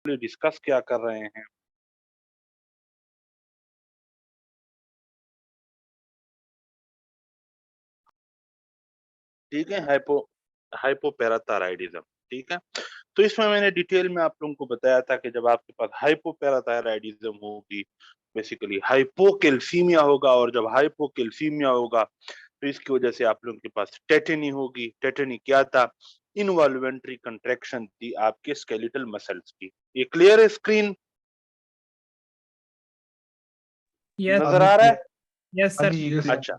Discuss क्या कर रहे हैं। ठीक है, हाइपोपैराथायराइडिज्म। ठीक है, तो इसमें मैंने डिटेल में आप लोगों को बताया था कि जब आपके पास हाइपोपैराथायराइडिज्म होगी, बेसिकली हाइपोकैल्सीमिया होगा, और जब हाइपोकैल्सीमिया होगा तो इसकी वजह से आप लोगों के पास टेटेनी होगी। टेटेनी क्या था? इनवॉल्वेंट्री कंट्रैक्शन थी आपके स्केलेटल मसल्स की। ये क्लियर है स्क्रीन? यस नजर आ रहा है? Yes sir. अच्छा,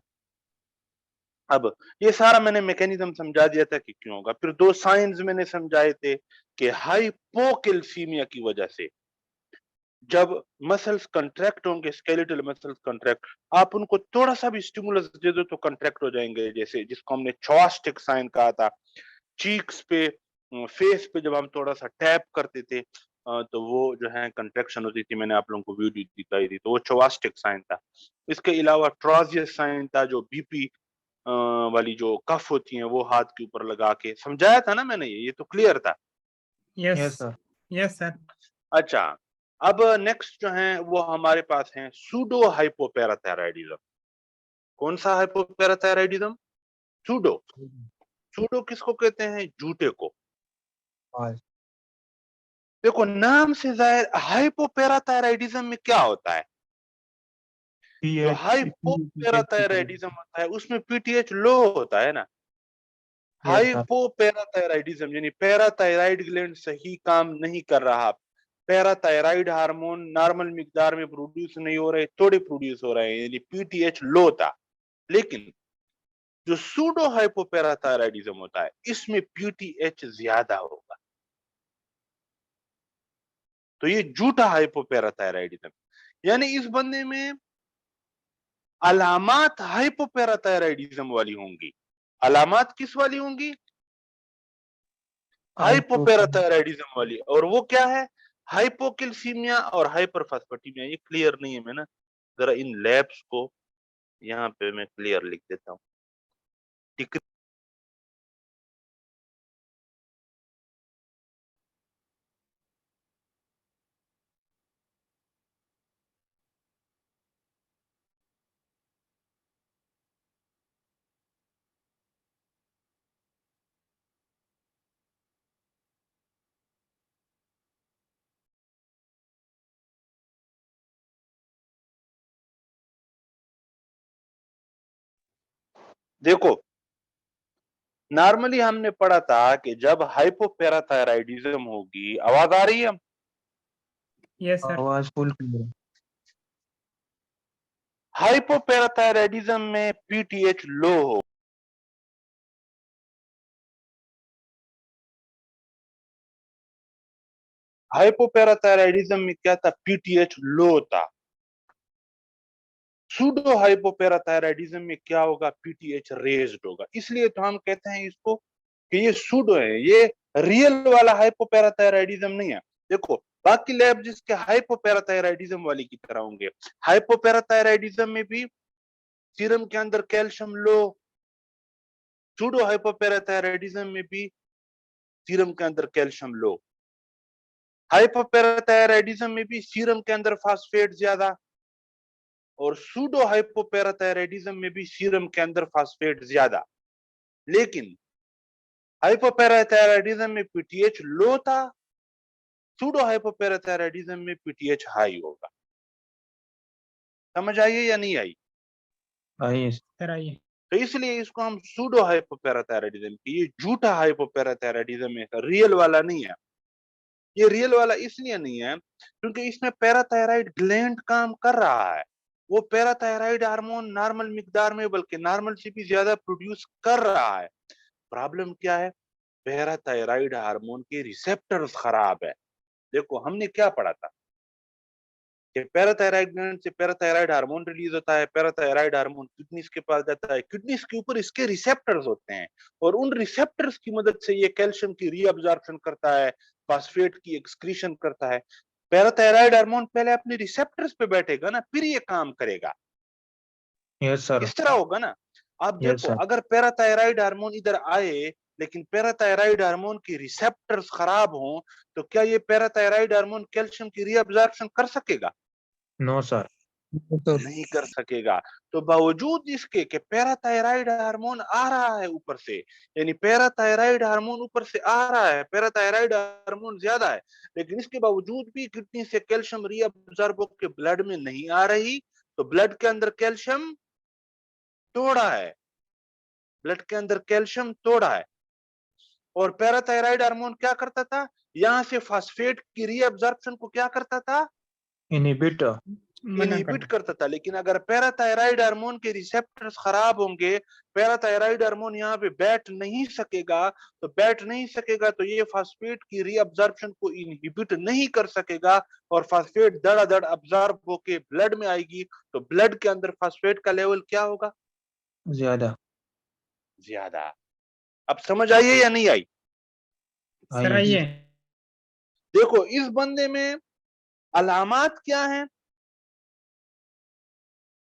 अब ये सारा मैंने मैकेनिज्म समझा दिया था कि क्यों होगा। फिर दो साइंस मैंने समझाए थे कि हाइपोकैल्सीमिया की वजह से जब मसल्स कंट्रैक्ट होंगे, स्केलेटल मसल्स कंट्रैक्ट, आप उनको थोड़ा सा भी स्टिमुलस दे दो तो कंट्रैक्ट हो जाएंगे, जैसे जिसको हमने चॉस्टिक साइन कहा था। चीक्स पे, फेस पे जब हम थोड़ा सा टैप करते थे तो वो जो है कंट्रैक्शन होती थी। मैंने आप लोगों को वीडियो दिखाई थी, तो वो चॉस्टिक साइन था। इसके अलावा ट्राजियस साइन था, जो बीपी वाली जो कफ होती हैं वो हाथ के ऊपर लगा के समझाया था ना मैंने। ये तो क्लियर था। Yes sir. Yes sir. अच्छा, अब नेक्स्ट जो है वो हमारे पास है सूडो हाइपोपैराथायराइडिज्म। कौन सा हाइपोपैराथायराइडिज्म? सूडो। सूडो किसको कहते हैं? जूते को। देखो नाम से जाहिर, हाइपोपैराथायराइडिज्म में क्या होता है? जो हाइपोपैराथायराइडिज्म होता है उसमें पीटीएच लो होता है ना। हाइपोपैराथायराइडिज्म यानी पैराथायराइड ग्लैंड सही काम नहीं कर रहा। पैराथायराइड हार्मोन नॉर्मल मिकदार में प्रोड्यूस नहीं हो रहे, थोड़े प्रोड्यूस हो रहे हैं, यानी पीटीएच लो था। लेकिन जो सूडो हाइपोपैराथायराइडिज्म होता है इसमें पीटीएच ज्यादा होगा, तो ये झूठा हाइपोपैराथायराइडिज्म। यानी इस बंदे में अलामात हाइपोपैराथायराइडिज्म वाली होंगी। अलामात किस वाली होंगी? हाइपोपैराथायराइडिज्म वाली। और वो क्या है? हाइपोकैल्सीमिया और हाइपरफास्फेटिमिया। ये क्लियर नहीं है, मैं ना जरा इन लैब्स को यहाँ पे मैं क्लियर लिख देता हूँ। ठीक है, देखो नॉर्मली हमने पढ़ा था कि जब हाइपोपैराथायराइडिज्म होगी, आवाज आ रही है? Yes sir. आवाज फुल क्लियर। हाइपोपैराथायराइडिज्म में पीटीएच लो हो। हाइपोपैराथायराइडिज्म में क्या था? पीटीएच लो था। सूडो हाइपोपैराथायराइडिज्म में क्या होगा? पीटीएच रेज्ड होगा। इसलिए तो हम कहते हैं इसको कि ये सूडो है, ये रियल वाला हाइपोपैराथायराइडिज्म नहीं है। देखो बाकी लैब जिसके हाइपोपैराथायराइडिज्म वाली की तरह होंगे, हाइपोपैराथायराइडिज्म में भी सीरम के अंदर कैल्शियम लो, सूडो हाइपोपैराथायराइडिज्म में भी सीरम के अंदर कैल्शियम लो। हाइपोपैराथायराइडिज्म में भी सीरम के अंदर फास्फेट ज्यादा, और सूडो हाइपोपैराथायराइडिज्म में भी सीरम के अंदर फास्फेट ज्यादा। लेकिन हाइपोपैराथायराइडिज्म में पीटीएच लो था, सूडो हाइपोपैराथायराइडिज्म में पीटीएच हाई होगा। समझ आई है या नहीं आई? सर आइए। तो इसलिए इसको हम सूडो हाइपोपैराथायराइडिज्म, ये झूठा हाइपोपैराथायराइडिज्म है, रियल वाला नहीं है। ये रियल वाला इसलिए नहीं है क्योंकि इसमें पैराथायराइड ग्लैंड काम कर रहा है। वो पैराथायराइड हार्मोन नॉर्मल मिकदार में, बल्कि नॉर्मल से भी ज्यादा प्रोड्यूस कर रहा है। प्रॉब्लम क्या है? पैराथायराइड हार्मोन के रिसेप्टर्स खराब है। देखो हमने क्या पढ़ा था कि पैराथायराइड ग्लैंड से पैराथायराइड हार्मोन रिलीज होता है। पैराथायराइड हार्मोन किडनीज के पास जाता है, किडनीज के ऊपर इसके रिसेप्टर्स होते हैं, और उन रिसेप्टर्स की मदद से ये कैल्शियम की रीअब्जॉर्प्शन करता है, फास्फेट की एक्सक्रीशन करता है। पैराथायराइड हार्मोन पहले अपने रिसेप्टर्स पे बैठेगा ना, फिर ये काम करेगा। Yes sir. इस तरह होगा ना। आप यस देखो सर। अगर पैराथायराइड हार्मोन इधर आए लेकिन पैराथायराइड हार्मोन की रिसेप्टर्स खराब हों तो क्या ये पैराथायराइड हार्मोन कैल्शियम की रीअब्जॉर्प्शन कर सकेगा? No sir. नहीं कर सकेगा। तो बावजूद इसके कि पैराथायराइड हार्मोन आ रहा है ऊपर से, यानी पैराथायराइड हार्मोन ऊपर से आ रहा है, पैराथायराइड हार्मोन ज्यादा है, लेकिन इसके बावजूद भी किडनी से कैल्शियम रीअब्सॉर्ब होकर ब्लड में नहीं आ रही, तो ब्लड के अंदर कैल्शियम तोड़ा है, ब्लड के अंदर कैल्शियम तोड़ा है। और पैराथायराइड हार्मोन क्या करता था? यहां से फास्फेट की रीअब्सॉर्प्शन को क्या करता था? इनहिबिट इनहिबिट करता था। लेकिन अगर पैराथायराइड हार्मोन के रिसेप्टर्स खराब होंगे, पैराथायराइड हार्मोन यहाँ पे बैठ नहीं सकेगा, तो बैठ नहीं सकेगा तो ये फास्फेट की रीअब्सॉर्प्शन को इनहिबिट नहीं कर सकेगा, और फास्फेट धड़ाधड़ अब्सॉर्ब होके ब्लड में आएगी, तो ब्लड के अंदर फास्फेट का लेवल क्या होगा? ज्यादा। ज्यादा। अब समझ आई है या नहीं आई? सर आइए। देखो इस बंदे में अलामात क्या हैं?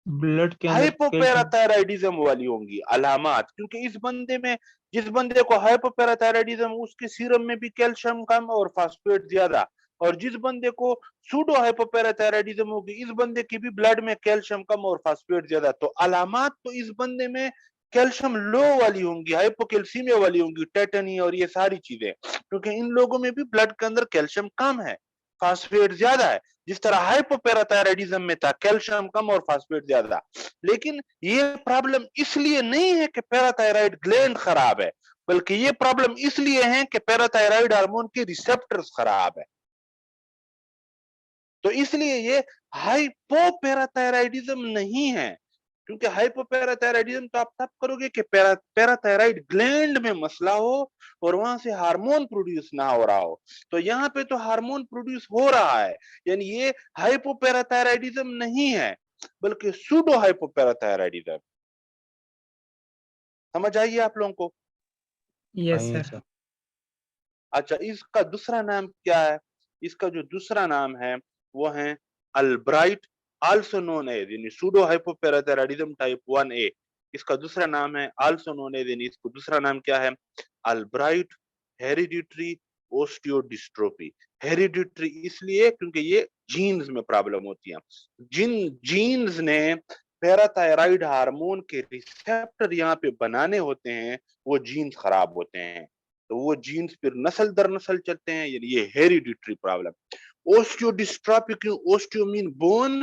ब्लड के अंदर कैल्शियम हाइपोपैराथायराइडिज्म वाली होंगी अलामात, क्योंकि इस बंदे में, जिस बंदे को हाइपोपैराथायराइडिज्म, उसके सीरम में भी कैल्शियम कम और फास्फेट ज्यादा, और जिस बंदे को सूडो हाइपोपैराथायराइडिज्म होगी, इस बंदे की भी ब्लड में कैल्शियम कम और फास्फेट ज्यादा। तो अलामात तो इस बंदे में कैल्शियम लो वाली होंगी, हाइपोकैल्सीमिया वाली होंगी, टेटनी और ये सारी चीजें, क्योंकि इन लोगों में भी ब्लड के अंदर कैल्शियम कम है, फास्फेट ज्यादा है। जिस तरह हाइपोपैराथायराइडिज्म में था कैल्शियम कम और फास्फेट ज्यादा। लेकिन ये प्रॉब्लम इसलिए नहीं है कि पैराथायराइड ग्लैंड खराब है, बल्कि ये प्रॉब्लम इसलिए है कि पैराथायराइड हार्मोन के रिसेप्टर्स खराब है। तो इसलिए ये हाइपोपैराथायराइडिज्म नहीं है, क्योंकि हाइपोपैराथायराइडिज्म तो आप तब करोगे कि पैराथायराइड ग्लैंड में मसला हो और वहां से हार्मोन प्रोड्यूस ना हो रहा हो। तो यहाँ पे तो हार्मोन प्रोड्यूस हो रहा है, यानी ये हाइपोपैराथायराइडिज्म नहीं है, बल्कि सूडो हाइपोपैराथायराइडिज्म। समझ आइए आप लोगों को? Yes sir. अच्छा, इसका दूसरा नाम क्या है? इसका जो दूसरा नाम है वो है अल्ब्राइट, आल्सो नोन एज, यानी सूडो हाइपोपैराथायराइडिज्म टाइप 1A। इसका दूसरा नाम है आल्सो नोन एज, यानी इसको दूसरा नाम क्या है? Albright hereditary ओस्टियोडिस्ट्रोफी। हेरिडिटरी इसलिए क्योंकि ये जीन्स में प्रॉब्लम होती है। जिन जीन्स ने पैराथायराइड हार्मोन के रिसेप्टर यहाँ पे बनाने होते हैं, वो जीन्स खराब होते हैं, तो वो जीन्स फिर नस्ल दर नस्ल चलते हैं, यानी ये हेरिडिटरी प्रॉब्लम। ओस्टियोडिस्ट्रोफी क्यों? Osteo mean bone,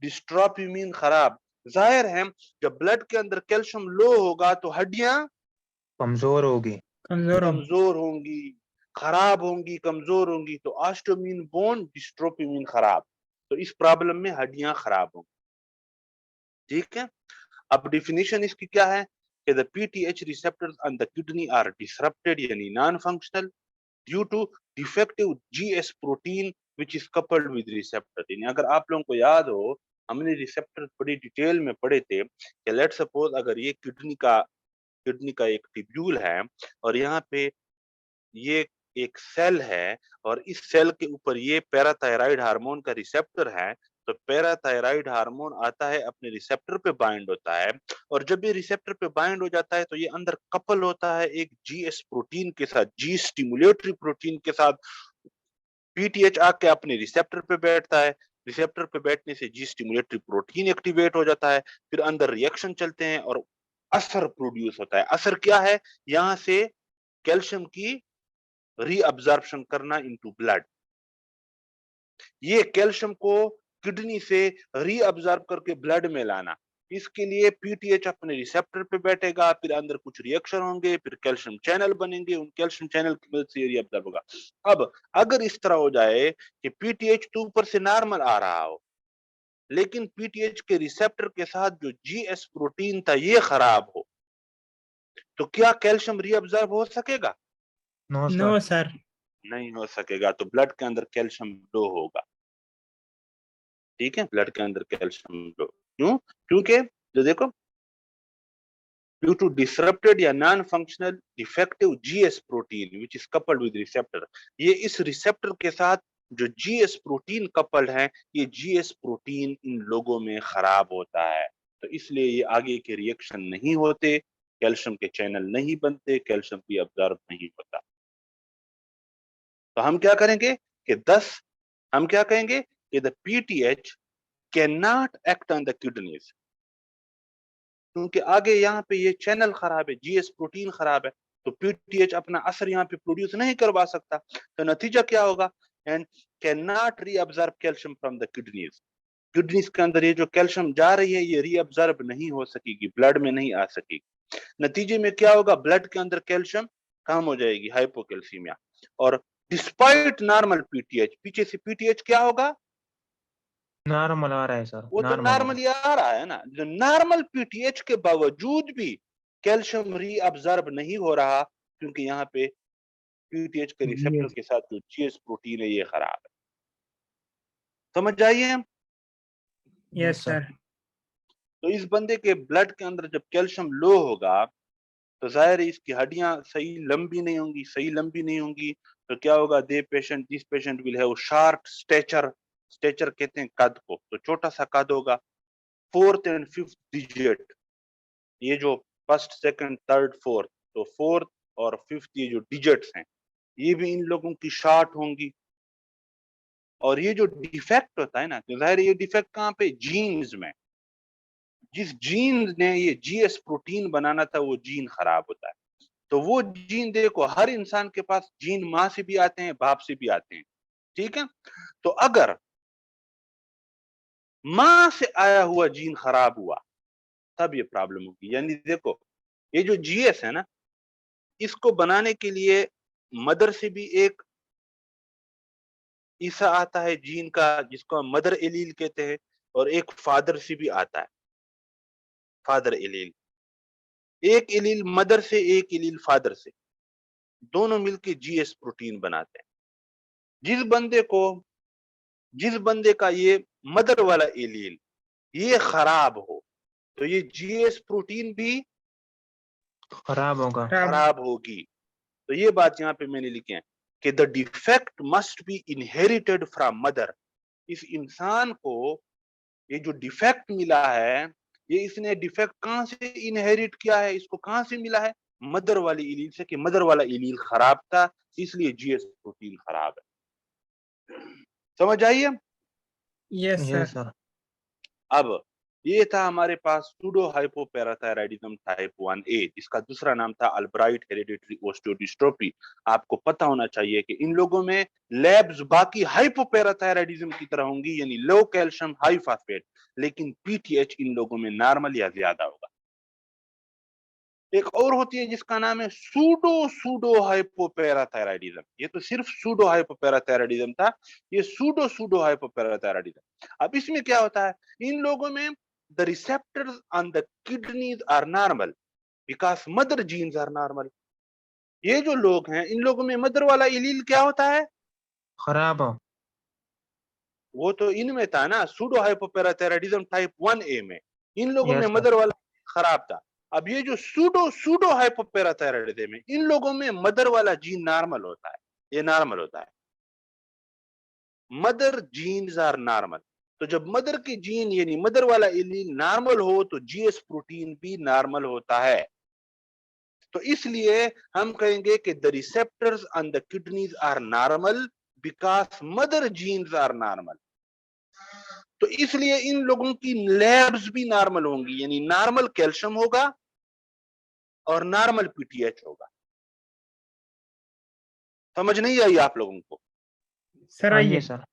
dystrophy mean खराब। जाहिर है जब ब्लड के अंदर कैल्शियम लो होगा तो हड्डियां कमजोर होगी। कमजोर होंगी, खराब होंगी, कमजोर होंगी। तो osteo mean bone, dystrophy mean खराब। तो इस प्रॉब्लम में हड्डियां खराब होंगी। ठीक है, अब डिफिनीशन इसकी क्या है कि the PTH receptors on the kidney are disrupted, यानी non functional, due to defective GS protein which is coupled with receptor. यानी अगर आप लोगों को याद हो, हमने रिसेप्टर बड़ी डिटेल में पढ़े थे कि लेट सपोज अगर ये किडनी का एक टिब्यूल है, और यहाँ पे ये एक सेल है, और इस सेल के ऊपर ये पैराथायराइड हार्मोन का रिसेप्टर है, तो पैराथायराइड हार्मोन आता है, अपने रिसेप्टर पे बाइंड होता है, और जब ये रिसेप्टर पे बाइंड हो जाता है तो ये अंदर कपल होता है एक जीएस प्रोटीन के साथ, जी स्टिमुलेटरी प्रोटीन के साथ। पीटीएच आके अपने रिसेप्टर पे बैठता है, रिसेप्टर पे बैठने से जी स्टिमुलेटरी प्रोटीन एक्टिवेट हो जाता है, फिर अंदर रिएक्शन चलते हैं और असर प्रोड्यूस होता है। असर क्या है? यहाँ से कैल्शियम की रीअब्जॉर्प्शन करना इनटू ब्लड। ये कैल्शियम को किडनी से रीअब्जॉर्ब करके ब्लड में लाना, इसके लिए पीटीएच अपने रिसेप्टर पे बैठेगा, फिर अंदर कुछ रिएक्शन होंगे, फिर कैल्शियम चैनल बनेंगे, उन कैल्शियम चैनल की मदद से रीअब्जॉर्ब होगा। अब अगर इस तरह हो जाए कि पीटीएच तो ऊपर से नॉर्मल आ रहा हो, लेकिन पीटीएच के रिसेप्टर के साथ जो जीएस प्रोटीन था ये खराब हो, तो क्या कैल्शियम रीअब्जॉर्ब हो सकेगा? No sir. नहीं हो सकेगा। तो ब्लड के अंदर कैल्शियम लो होगा। ठीक है, ब्लड के अंदर कैल्शियम लो क्यों? क्योंकि जो देखो, ड्यू टू डिसरप्टेड या non functional defective GS protein which is coupled with receptor. ये इस रिसेप्टर के साथ जो जीएस प्रोटीन कपल्ड है, ये जीएस प्रोटीन इन लोगों में खराब होता है, तो इसलिए ये आगे के रिएक्शन नहीं होते, कैल्शियम के चैनल नहीं बनते, कैल्शियम भी अब्जॉर्ब नहीं होता। तो हम क्या करेंगे कि 10 हम क्या कहेंगे कि the PTH can not act on the kidneys, क्योंकि आगे यहाँ पे ये चैनल खराब है, जीएस प्रोटीन खराब है, तो पीटीएच अपना असर यहाँ पे प्रोड्यूस नहीं करवा सकता। तो नतीजा क्या होगा, and can not reabsorb calcium from the kidneys. Kidneys के अंदर ये जो कैल्शियम जा रही है ये रीअब्जॉर्ब नहीं हो सकेगी, ब्लड में नहीं आ सकेगी। नतीजे में क्या होगा, ब्लड के अंदर कैल्शियम कम हो जाएगी, हाइपोकैल्सीमिया। और डिस्पाइट नॉर्मल पीटीएच, पीछे से पीटीएच क्या होगा, नॉर्मल आ रहा है सर, वो तो नॉर्मल होगा। नॉर्मली आ रहा है ना। जो नॉर्मल पीटीएच के बावजूद भी कैल्शियम रीअब्जॉर्ब नहीं हो रहा, क्योंकि यहाँ पे पीटीएच के रिसेप्टर के साथ जो जीएस प्रोटीन है ये खराब है। समझ आइए हम। Yes sir. तो इस बंदे के ब्लड के अंदर जब कैल्शियम लो होगा तो जाहिर है इसकी हड्डियां सही लंबी नहीं होंगी, सही लंबी नहीं होंगी तो क्या होगा, the patient this patient will have short stature, stature कहते हैं कद को, तो छोटा सा कद होगा। फोर्थ एंड फिफ्थ डिजिट, ये जो फर्स्ट सेकंड थर्ड फोर्थ, तो फोर्थ और फिफ्थ ये जो डिजिट्स हैं ये भी इन लोगों की शॉर्ट होंगी। और ये जो डिफेक्ट होता है ना, तो जाहिर है ये डिफेक्ट कहाँ पे, जीन्स में। जिस जीन ने ये जीएस प्रोटीन बनाना था वो जीन खराब होता है। तो वो जीन देखो, हर इंसान के पास जीन माँ से भी आते हैं, बाप से भी आते हैं, ठीक है। तो अगर माँ से आया हुआ जीन खराब हुआ तब ये प्रॉब्लम होगी। यानी देखो ये जो जीएस है ना, इसको बनाने के लिए मदर से भी एक हिस्सा आता है जीन का जिसको हम मदर एलील कहते हैं, और एक फादर से भी आता है, फादर एलील। एक एलील मदर से, एक एलील फादर से, दोनों मिलके जीएस प्रोटीन बनाते हैं। जिस बंदे को, जिस बंदे का ये मदर वाला एलील ये खराब हो तो ये जीएस प्रोटीन भी खराब होगा। खराब होगी। तो ये बात यहाँ पे मैंने लिखी है कि the defect must be inherited from mother. इस इंसान को ये जो डिफेक्ट मिला है, ये इसने डिफेक्ट कहां से इनहेरिट किया है, इसको कहां से मिला है, मदर वाली इलील से, कि मदर वाला इलील खराब था इसलिए जीएस प्रोटीन खराब है। समझ आइए। Yes sir. अब ये था हमारे पास सूडो हाइपोपैराथायराइडिज्म टाइप 1A, जिसका दूसरा नाम था अल्ब्राइट हेरिडिटरी ओस्टियोडिस्ट्रोफी। आपको पता होना चाहिए कि इन लोगों में लैब्स बाकी हाइपोपैराथायराइडिज्म की तरह होंगी, यानी लो कैल्शियम हाई फास्फेट, लेकिन पीटीएच इन लोगों में नॉर्मल या ज्यादा होगा। एक और होती है जिसका नाम है सूडो सूडो हाइपोपैराथायराइडिज्म। ये तो सिर्फ सूडो हाइपोपैराथायराइडिज्म था, ये सूडो सूडो हाइपोपैराथायराइडिज्म। अब इसमें क्या होता है, इन लोगों में the receptors on the kidneys are normal because mother genes are normal. ये जो लोग हैं इन लोगों में मदर वाला इलील क्या होता है, खराब हो। वो तो इनमें था ना, सूडो हाइपोपैराथायराइडिज्म टाइप 1A में इन लोगों में यस सर। मदर वाला खराब था। अब ये जो सूडो सूडो हाइपोपैराथायराइडिज्म में इन लोगों में मदर वाला जीन नॉर्मल होता है, ये नॉर्मल होता है, मदर जीन्स आर नॉर्मल। तो जब मदर की जीन यानी मदर वाला एलील नॉर्मल हो तो जीएस प्रोटीन भी नॉर्मल होता है। तो इसलिए हम कहेंगे कि the receptors on the kidneys are normal because mother genes are normal. तो इसलिए इन लोगों की लैब्स भी नॉर्मल होंगी, यानी नॉर्मल कैल्शियम होगा और नॉर्मल पीटीएच होगा। समझ नहीं आई आप लोगों को? सर आइए सर।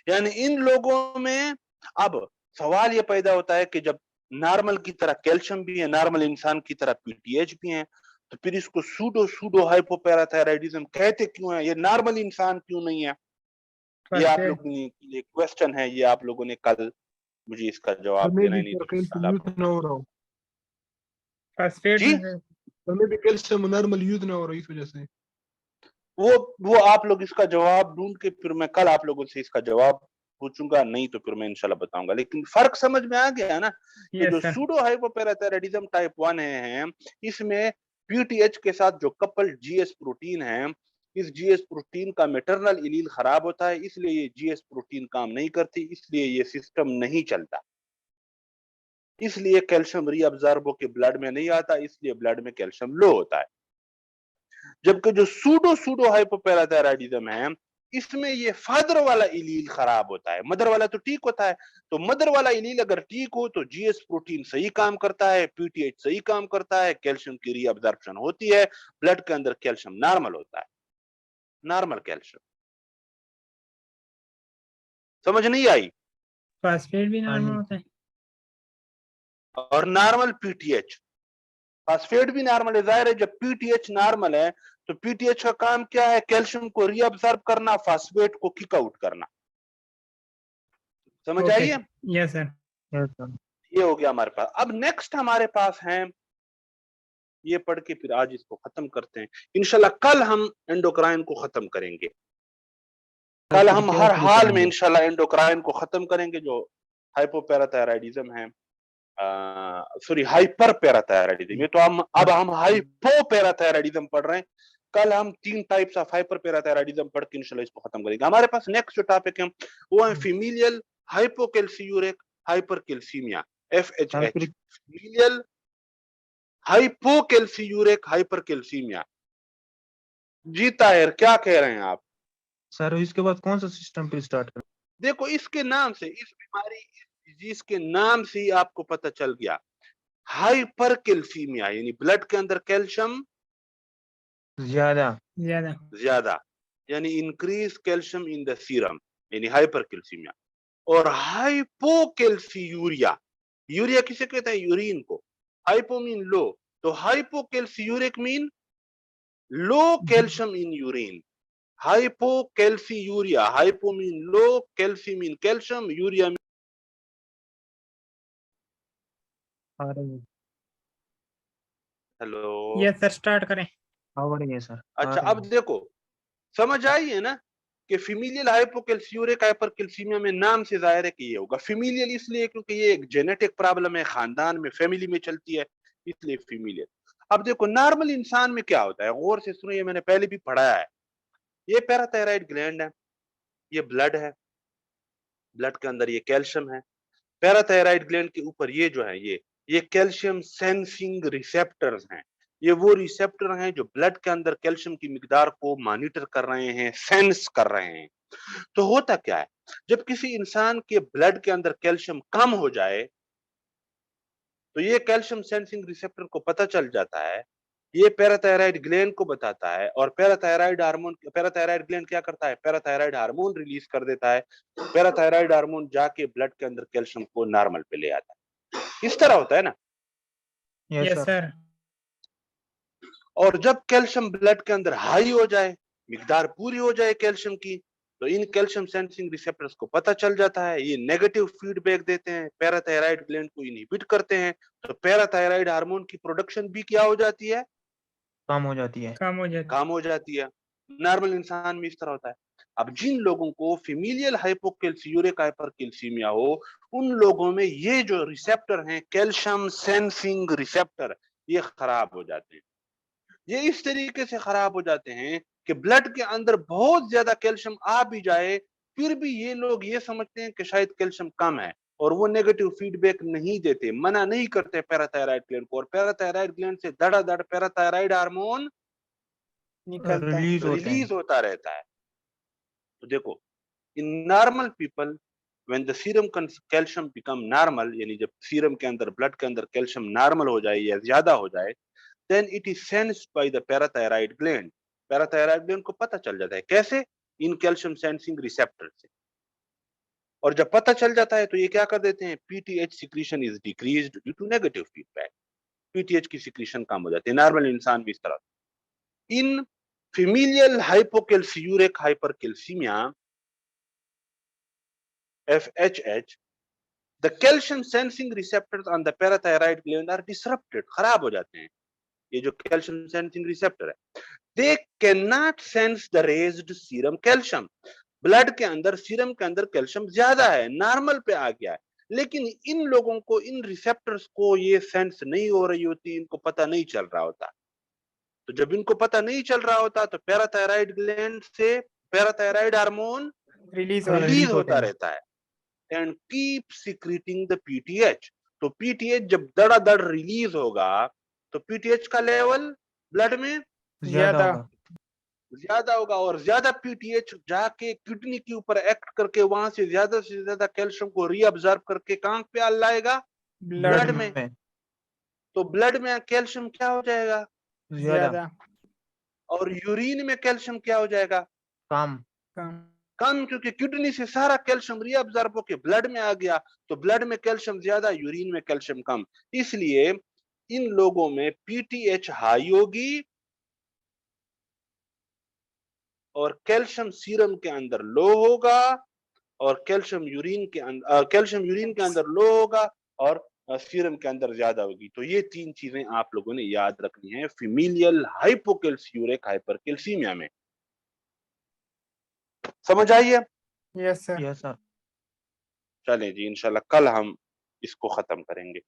यानी इन लोगों में अब सवाल ये पैदा होता है कि जब नॉर्मल की तरह कैल्शियम भी है, नॉर्मल इंसान की तरह पीटीएच भी है, तो फिर इसको सूडो सूडो हाइपोपैराथायराइडिज्म कहते क्यों है, ये नॉर्मल इंसान क्यों नहीं है? ये आप लोगों के लिए क्वेश्चन है, ये आप लोगों ने कल मुझे इसका जवाब देना है, नहीं तो फिर कल आप ना हो रहा हो, फास्फेट जी हमें भी कैल्शियम नॉर्मल यूज ना हो रहा इस वजह से। वो आप लोग इसका जवाब ढूंढ के फिर मैं कल आप लोगों से इसका जवाब पूछूंगा, नहीं तो फिर मैं इंशाल्लाह बताऊंगा। लेकिन फर्क समझ में आ गया ना कि जो सूडो हाइपोपैराथायराइडिज्म टाइप 1 है इसमें पीटीएच के साथ जो कपल जीएस प्रोटीन है, इस जीएस प्रोटीन का मेटरनल इलील खराब होता है, इसलिए ये जीएस प्रोटीन काम नहीं करती, इसलिए ये सिस्टम नहीं चलता। इसलिए कैल्शियम रीअब्जॉर्ब होकर ब्लड में नहीं आता, इसलिए ब्लड में कैल्शियम लो होता है। जबकि जो सूडो सूडो हाइपोपैराथायराइडिज्म है, इसमें ये फादर वाला इलील खराब होता है, मदर वाला तो ठीक होता है। तो मदर वाला इलील अगर ठीक हो तो जीएस प्रोटीन सही काम करता है, पीटीएच सही काम करता है, कैल्शियम की रीअब्जॉर्प्शन होती है, ब्लड के अंदर कैल्शियम नॉर्मल होता है, नॉर्मल कैल्शियम। समझ नहीं आई? फास्फेट भी हाँ नॉर्मल जी। होता है। और नॉर्मल पीटीएच, फास्फेट भी नॉर्मल है। जाहिर है जब पीटीएच नॉर्मल है तो पीटीएच का काम क्या है? कैल्शियम को रीअब्सॉर्ब करना, फास्फेट को किक आउट करना। समझ आई है? Yes sir. Yes sir. ये हो गया हमारे पास। अब नेक्स्ट हमारे पास है, ये पढ़ के फिर आज इसको खत्म करते हैं। इंशाल्लाह कल हम एंडोक्राइन को खत्म करेंगे। कल हम हर हाल में इंशाल्लाह एंडोक्राइन को खत्म करेंगे, जो हाइपोपैराथायराइडिज्म है, सॉरी हाइपर पैराथायराइडिज्म। ये तो अब हम हाइपोपैराथायराइडिज्म पढ़ रहे हैं। कल हम 3 टाइप्स ऑफ हाइपर पैराथायराइडिज्म पढ़ के इंशाल्लाह इसको खत्म करेंगे। हमारे पास नेक्स्ट जो टॉपिक है वो है फीमेलियल हाइपोकैल्सियूरिक हाइपरकैल्सीमिया, एफएचएच। फीमेलियल hypocalciuric hypercalcaemia. जी ताहिर, क्या कह रहे हैं आप? सर इसके बाद कौन सा सिस्टम पे स्टार्ट करें? देखो इसके नाम से, इस बीमारी, इस डिजीज के नाम से ही आपको पता चल गया। हाइपरकैल्सीमिया यानी ब्लड के अंदर कैल्शियम ज्यादा ज्यादा, यानी increase calcium in the serum, यानी हाइपरकैल्सीमिया। और हाइपोकैल्सियूरिया, यूरिया किसे कहते हैं? यूरिन को। हाइपो मीन लो, तो hypocalciuric mean low calcium in urine. Hypocalciuria, hypo mean low, calci mean calcium, urea mean. Hello, yes sir, start करें। सर। अच्छा अब देखो, समझ आई है ना कि फीमेलियल हाइपोकैल्सियूरिक हाइपरकैल्सीमिया में नाम से जाहिर है कि ये होगा। फीमेलियल इसलिए क्योंकि ये एक जेनेटिक प्रॉब्लम है, खानदान में, फैमिली में चलती है, इसलिए फीमेलियल। अब देखो नॉर्मल इंसान में क्या होता है, गौर से सुनो, ये मैंने पहले भी पढ़ाया है। ये पैराथायराइड ग्लैंड है, ये ब्लड है, ब्लड के अंदर ये कैल्शियम है। पैराथायराइड ग्लैंड के ऊपर ये जो है, ये कैल्शियम सेंसिंग रिसेप्टर्स हैं। ये वो रिसेप्टर हैं जो ब्लड के अंदर कैल्शियम की मिकदार को मॉनिटर कर रहे हैं, सेंस कर रहे हैं। तो होता क्या है, जब किसी इंसान के ब्लड के अंदर कैल्शियम कम हो जाए तो ये कैल्शियम सेंसिंग रिसेप्टर को पता चल जाता है, ये पैराथायराइड ग्लैंड को बताता है, और पैराथायराइड ग्लैंड क्या करता है? पैराथायराइड हार्मोन रिलीज कर देता है। पैराथायराइड हार्मोन जाके ब्लड के अंदर कैल्शियम को नॉर्मल पे ले आता है। इस तरह होता है ना? Yes sir. और जब कैल्शियम ब्लड के अंदर हाई हो जाए, मिकदार पूरी हो जाए कैल्शियम की, तो इन कैल्शियम सेंसिंग रिसेप्टर्स को पता चल जाता है, ये नेगेटिव फीडबैक देते हैं, पैराथायराइड ग्लैंड को इनहिबिट करते हैं। तो पैराथायराइड हार्मोन की प्रोडक्शन भी क्या हो जाती है? कम हो जाती है। कम हो जाती है। नॉर्मल इंसान में इस तरह होता है। अब जिन लोगों को फीमेलियल हाइपोकैल्सियूरिक हाइपरकैल्सीमिया हो, उन लोगों में ये जो रिसेप्टर हैं, कैल्शियम सेंसिंग रिसेप्टर, ये खराब हो जाते हैं। ये इस तरीके से खराब हो जाते हैं कि ब्लड के अंदर बहुत ज्यादा कैल्शियम आ भी जाए, फिर भी ये लोग ये समझते हैं कि शायद कैल्शियम कम है, और वो नेगेटिव फीडबैक नहीं देते, मना नहीं करते पैराथायराइड ग्लैंड को, और पैराथायराइड ग्लैंड से धड़ाधड़ पैराथायराइड हार्मोन रिलीज होता रहता है। तो देखो, in normal people when the serum calcium become normal, यानी जब सीरम के अंदर, ब्लड के अंदर कैल्शियम नॉर्मल हो जाए या ज्यादा हो जाए, then it is sensed by the parathyroid gland. Parathyroid gland को पता चल जाता है, कैसे? इन कैल्शियम सेंसिंग रिसेप्टर से। और जब पता चल जाता है तो ये क्या कर देते हैं? PTH secretion is decreased due to negative feedback. PTH की सिक्रीशन कम हो जाती है। नॉर्मल इंसान भी इस तरह। In familial hypocalciuric hypercalcaemia, FHH, the calcium sensing receptors on the parathyroid gland are disrupted, खराब हो जाते हैं। ये जो कैल्शियम सेंसिंग रिसेप्टर है, they cannot sense the raised serum calcium. Blood के अंदर, सीरम के अंदर कैल्शियम ज्यादा है, नॉर्मल पे आ गया है, लेकिन इन लोगों को, इन रिसेप्टर्स को ये सेंस नहीं हो रही होती, इनको पता नहीं चल रहा होता। तो जब इनको पता नहीं चल रहा होता तो पैराथायराइड ग्लैंड से पैराथायराइड हार्मोन रिलीज होता रहता है, and keep secreting the PTH. तो पीटीएच जब दड़ादड़ रिलीज होगा तो पीटीएच का लेवल ब्लड में ज्यादा ज्यादा होगा, और ज्यादा पीटीएच जाके किडनी के ऊपर एक्ट करके वहां से ज्यादा कैल्शियम को रीअब्जॉर्ब करके कहां पे लाएगा, ब्लड में। तो ब्लड में कैल्शियम क्या हो जाएगा, ज्यादा और यूरिन में कैल्शियम क्या हो जाएगा, कम कम, क्योंकि किडनी से सारा कैल्शियम रीअब्जॉर्ब होके ब्लड में आ गया। तो ब्लड में कैल्शियम ज्यादा, यूरिन में कैल्शियम कम, इसलिए इन लोगों में पीटीएच हाई होगी और कैल्शियम सीरम के अंदर लो होगा, और कैल्शियम यूरिन के अंदर लो होगा, और सीरम के अंदर ज्यादा होगी। तो ये 3 चीजें आप लोगों ने याद रखनी है फीमेलियल हाइपोकैल्सियूरिक हाइपरकैल्सीमिया में। समझ आई है? Yes sir. चलें जी, इंशाल्लाह कल हम इसको खत्म करेंगे।